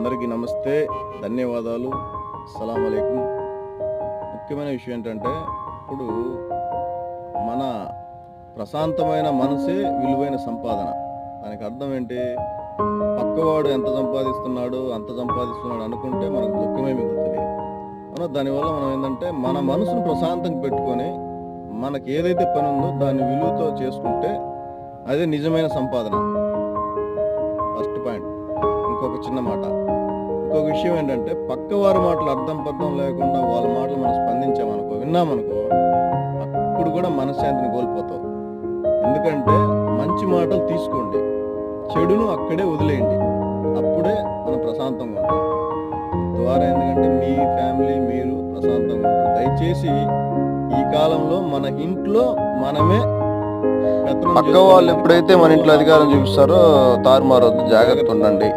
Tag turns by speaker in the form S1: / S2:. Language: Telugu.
S1: అందరికీ నమస్తే, ధన్యవాదాలు, అస్సలాము అలైకుం. ముఖ్యమైన విషయం ఏంటంటే, ఇప్పుడు మన ప్రశాంతమైన మనసే విలువైన సంపాదన. దానికి అర్థం ఏంటి? పక్కవాడు ఎంత సంపాదిస్తున్నాడు అనుకుంటే మనకు దుఃఖమే మిగులుతుంది. దానివల్ల మనం ఏంటంటే మన మనసును ప్రశాంతంగా పెట్టుకొని మనకి ఏదైతే పని ఉందో దాన్ని విలువతో చేసుకుంటే అదే నిజమైన సంపాదన. First point. ఇంకొక చిన్న మాట, ఇంకొక విషయం ఏంటంటే, పక్కవారి మాటలు అర్థం పర్థం లేకుండా వాళ్ళ మాటలు మనం స్పందించామనుకో, విన్నామనుకో, అప్పుడు కూడా మనశ్శాంతిని కోల్పోతావు. ఎందుకంటే మంచి మాటలు తీసుకోండి, చెడును అక్కడే వదిలేయండి, అప్పుడే మనం ప్రశాంతంగా ఉంటాం. ద్వారా ఎందుకంటే మీ ఫ్యామిలీ మీరు ప్రశాంతంగా ఉంటారు. దయచేసి ఈ కాలంలో మన ఇంట్లో మనమే
S2: పక్క వాళ్ళు ఎప్పుడైతే మన ఇంట్లో అధికారం చూపిస్తారో తారుమారొద్దు, జాగ్రత్త ఉండండి.